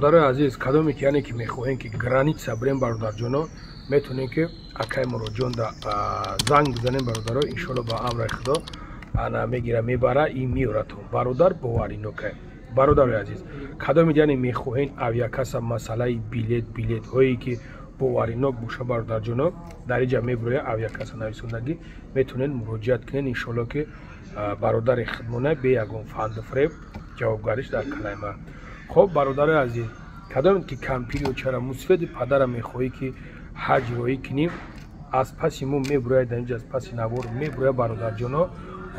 برادر عزیز کدومی که یعنی که میخواین که گرانیت بریم برادر جانو میتونین که اکای مرو جون دا زنگ بزنین برادر ان شاء الله با امر خدا انا میگیره میبره این میورتون برادر بواری نوکه برادر عزیز کدومی یعنی میخواین اویاکاس مسئله بیلیت هایی که بواری نوک بوشه برادر جانو در اینجا میبره اویاکاس نویسندگی میتونین مراجعت کنین ان شاء الله که برادر خدمونه به یگون فاند فریب جوابگاریش در کلمه. خب برادر عزیز کدام که کمپیری و چرا مصفد پدرم میخواهی که حج روی کنیم از پسی مو میبروید در اینجا از پسی نوار میبروید برادر جانا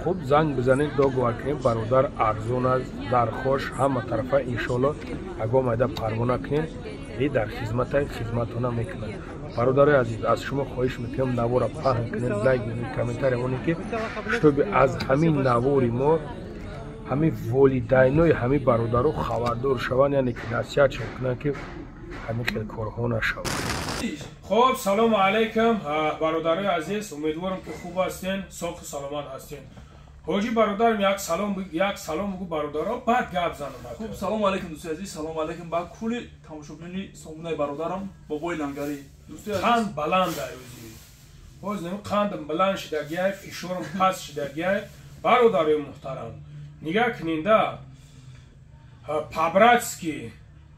خوب زنگ بزنید دو گوار کنیم برادر ارزون از در خوش همه طرفه انشالله اگه آمده پروانه کنیم ای در خدمتونه میکنن. برادر عزیز از شما خواهش میکنم نوار فهم کنید لایک بدید کامنتار اونی که شتوب از همین نواری ما همه والدینای همه برادرها خبردار شوند یعنی که نصیحت کنن که همین خیلی کارها نشود. خب سلام علیکم برادرای عزیز امیدوارم که خوب هستین صحت و سلامت هستین. حاجی برادرم یک سلام بگو برادرها بعد گپ زنم. خوب سلام علیکم دوستی عزیز سلام علیکم با کلی تماشاگرانی سامونای برادرم بابای لنگری دوستی عزیز قند بلند روزی باز نمی قندم بلند شدگی فشارم پس شدگی برادرای محترم نگاه کنینده پابراتسکی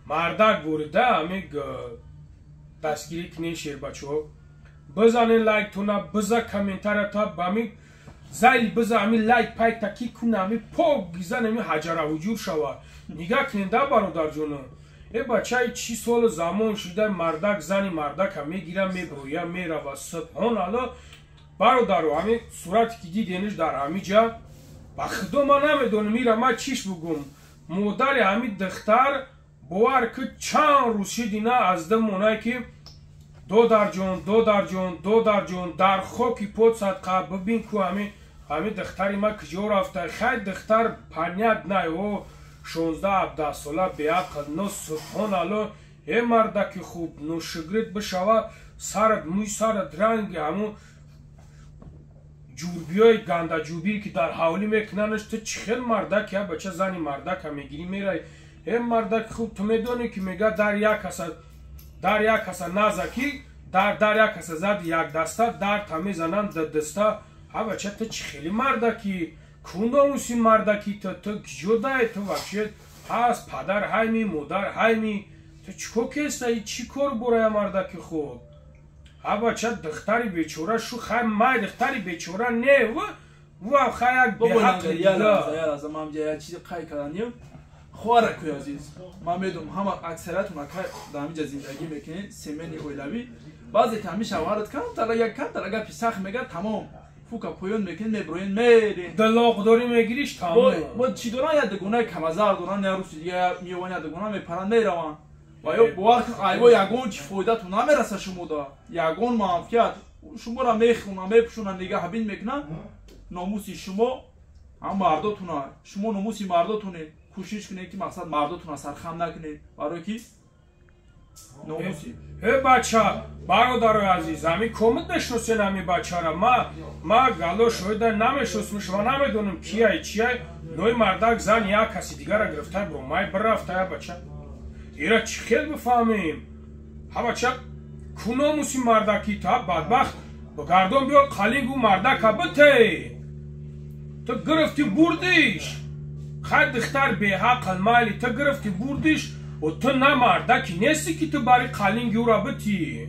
مردک بورده همیگ دستگیری کنین شیر بچه بزنین لایک تونا بزا کامنتار تا بامی زیل بزا همی لایک پای تکی کنه همی پاک گیزن همی حجره وجود شود نگاه کنینده برادر جونو ای بچه چی سال زمان شده مردک زنی مردک همی گیره میبرویه میره و سبحان الله برادرو همی صورتی که دیدینش در همی جا با خدا ما نمیدونم میرم ما چیش بگم مادر همین دختر باور که چند روز شدینه از دمونه که دو در جون در خاکی پود صدقه ببین که همین دختری ما کجا رفته خیلی دختر پنیت نه او 16-17 ساله بیعقل نه سبحان الله ای مردک خوب نوشگرد بشوه سرد موی سرد رنگ همون جوربیای گنده جوبی که در حوالی میکننش تو چخیل مردک یا بچه زنی مردک هم میگیری میره این مردک خوب تو میدونی که میگه در یک کسا نزکی در یک کسا زد یک دسته در تمیزنن دسته ها بچه تو چخیلی مردکی کنده موسی مردکی تو جدای تو وقشید هست پدر هایمی مادر هایمی تو چکو کسته چی کار برای مردکی خوب ها بچه دختری بیچوره شو خیلی مای دختری بیچوره نه و خیلی به حق یالا از ما همجا چیزی قای کردنیم خواره کوی عزیز ما میدونم همه اکثریت اونها که در همینجا زندگی میکنین سیمنی اویلوی بعضی که همیشه وارد کنم تلگه پیسخ میگه تمام فوکا پویون میکنین میبروین میرین دلاغ داری میگیریش تمام با چی دوران یا دگونه کمزار دوران یا روسی دیگه میوان یا دگونه میپرن میروان و یا بوارک ایوا یگون چی فایده تو نمیرسه شما دا یگون معافیت شما را میخونن میپشونن نگه هبین میکنن ناموسی شما هم مرداتونه شما ناموسی مرداتونه کوشش کنید که مقصد مرداتونه سرخم نکنید برای کی ناموسی ای بچه برادر عزیز همین کمت نشناسین همین بچه را ما گلو شده نمیشناسم شما نمیدونم چیه نوی مردک زن یا کسی دیگر را گرفته برو مای برفته یا بچه ایره چی خیل بفهمیم ها بچه کناموسی مردکی تا بدبخت بگردم بیار قلینگو مردک بته تو گرفتی بردیش خیلی دختر به حق المالی تو گرفتی بردیش و تو نه مردکی نیستی که تو برای قلینگی او را بتی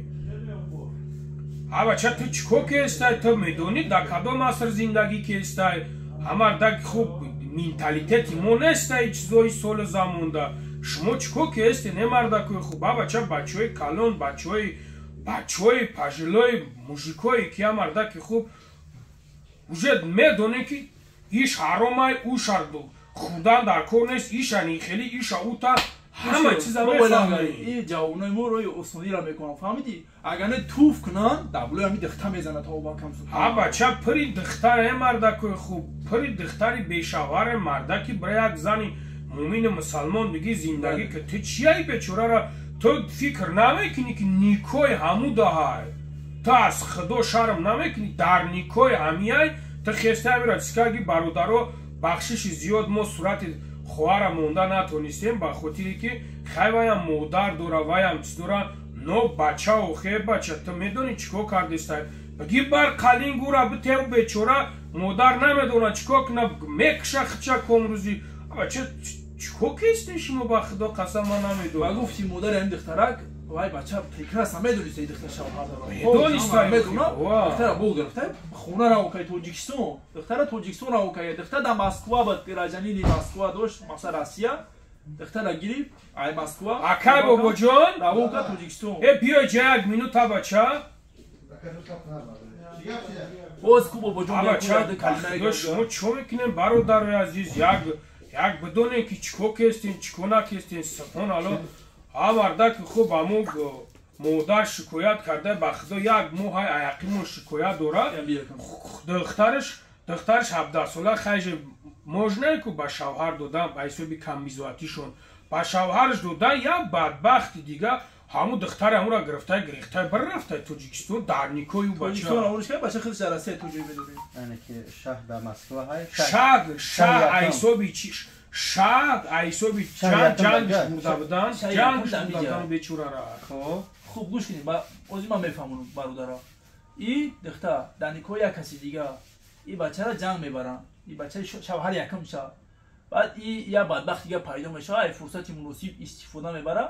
ها بچه تو چکو که استای تو میدونی در کدام اثر زندگی که استای همه مردک خوب منتالیتتی مو نستای چیزای سال زمونده شما چکو که استی نه مردکی خوب ها بچه های کلون بچه های پاجلای موشیکایی که مردکی خوب وجود میدونه که ایش حرامای او شردو خودان در کار نیست ایشانی خیلی ایش اوتا همه چیز هم میفهمید این جوانای ما روی اسنادی را میکنم فهمیدی اگر نه توف کنن دبلوی همی دختر میزنه تا با کم سو ها بچه پری دختر مردک خوب پری دختری بیشاور مردکی برای یک زنی مومن مسلمان میگی زندگی که تو چیایی بیچاره را تو فکر نمیکنی که نیکوی همو دهای تو از خدا شرم نمیکنی در نیکوی همیای تو خسته میرد سکاگی برادرو بخشش زیاد ما صورت خوهر مونده نتونستیم به خاطری که خیلی مادر دوره ویم چی دوره نو بچه و خیلی بچه تو میدونی چیکار کردیسته بگی بر قلین گوره بته و بیچوره مادر نمیدونه چیکار کنه میکشه خچه کمروزی بچه چیکار کستین شما به خدا قسم من نمیدونم و گفتی مادر این دخترک وای بچه فکر است میدونیسته این دختر شوهر داره میدونیسته میدونه دختر بو گرفته خونه را اوکی توجیکستان دختر توجیکستان را اوکی دختر در مسکو بود پیراجنی دی مسکو داشت مثلا روسیه دختر گیری ای مسکو اکای بابا جان را اوکی توجیکستان بیا جا یک مینوت بچه باز کو بابا جان بچه شما چو میکنیم برادر عزیز یک بدونه که چیکار کستین چیکار نکستین سخون الان آورده که خوب امو مادر شکایت کرده به خدا یک ماه عیقیمون شکایت داره دخترش 17 ساله خیلی مجنه که به شوهر دادن به حساب کمیزواتیشون به شوهرش دادن یک بدبخت دیگه همون دختر همون را گرفته بررفته توجیکستان در نیکوی و بچه توجیکستان اونش که بچه خیلی جلسه توجیه بدونیم یعنی که شهر در مسکو های شهر ایسابی چیش شاید ایسابی جنگش مرده بودن جنگش مرده بودن بیچوره را خوب گوش کنید بازی من میفهمونم برادرها این دختر در نیکوی یک کسی دیگه این بچه را جنگ میبرن این بچه شوهر یکم میشه بعد این یا بدبخت دیگه پیدا میشه ای فرصتی مناسب استفاده میبره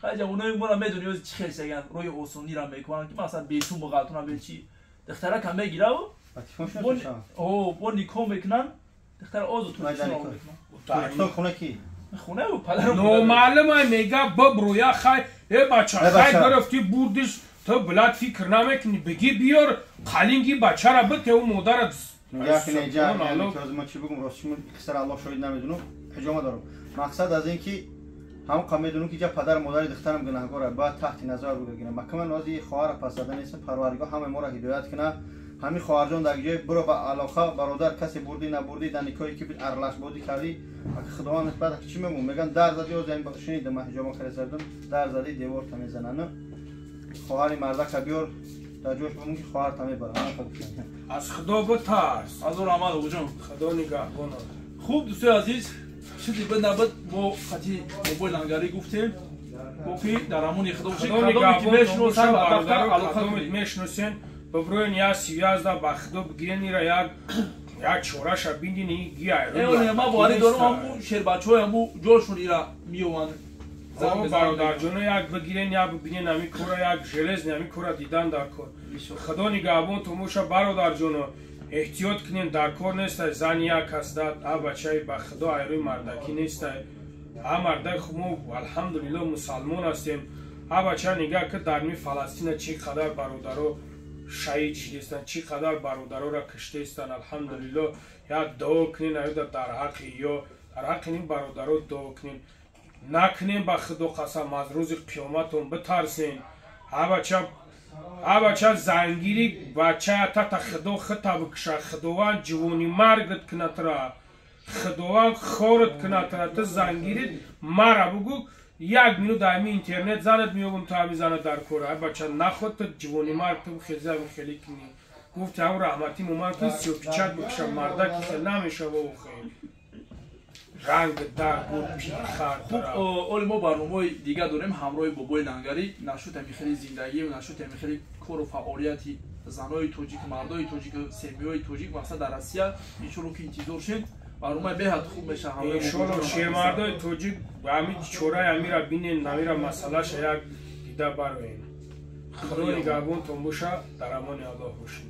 خیلی اونایی ما را میدونی چی خیلی سگن روی اوسونی را میکنن که مثلا بیتون با غلطون به چی دختره کم میگیره و با نیکو میکنن دختر آزو تو تو خونه کی خونه و پدر نو معلومه میگه ببرو خی بچه خی گرفتی بردش تو بلد فکر نمیکنی بگی بیار قلینگی بچه را بته و مادرت میگه که اینجا که از ما چی بگم راستشون اکثر الله شاید نمیدونم حجامه دارم مقصد از این که هم قام میدونم که جا پدر مادر دخترم گناهگاره باید تحت نظر بگیرم مکمل نازی خواهر پس دادن نیست پروردگار همه ما را هدایت کنه همین خواهر جان در جای برو با علاقه برادر کسی بردی نبردی در نکاحی که ارلش بودی کردی خداوند نسبت چی میگم میگن در زدی و زمین شنیدم حجامه خیلی زدم در زدی دیوار تا میزنن خواهر مرد که بیار در جوش بمون که خواهر تا میبره از خدا بترس از اون عمل او جان خدا نگهبان خوب دوستای عزیز چیزی به نبود با خطی موبایل لنگری گفتیم که در همون خدا باشید خدا که میشنوسن و دفتر علاقه میشنوسن ببروین یا سیویازده به خدا بگیرین را یک چورش بیندین این گیه اون ما باری دارم همون شیر بچه های همون جاشون ایرا میوان برادر جانو یک بگیرین یا ببینین همی کورا یک جلز همی کورا دیدن در کار خدا نگهبان تو موشا برادر جانو احتیاط کنین در کار نیسته زن یک کس داد ها بچه به خدا ایروی مردکی نیسته ها مردک خمو الحمدلله مسلمان هستیم ها بچه نگه که در می فلسطین چی قدر برادرو شهید شدیستن چی قدر برادرو را کشته استن الحمدلله یا دعا کنین در حق یا در حق این برادرو دعا کنین نکنین به خدا قسم از روز قیامتون بترسین ها بچه زنگیری بچه تا خدا خطا بکشه خداوند جوانی مرگت کنت را خداوند خورت کنت را تا زنگیری مرا بگو یک مینو دائمی اینترنت زنت میگم تا همی زنت در کوره بچه نخود تا جوانی مرگ تو خیلی خیلی کنی گفت هم رحمتی مومن که سی و پیچت بکشه مرده که خیلی نمیشه و خیلی رنگ در بود پیخر خوب اول ما برنامه دیگه داریم همراه بابای لنگری نشود همیخیلی زندگی و نشود همیخیلی کار و فعالیتی زنای توجیک مردای توجیک سمیای توجیک واسه در روسیه ایشون که انتظار شد برنامه بهت خوب میشه همه شیرمردای توجیک و همین چورای همی را بینین نمی را مسئله یک دیده بروین خدا نگهبان تون باشه در امان الله باشین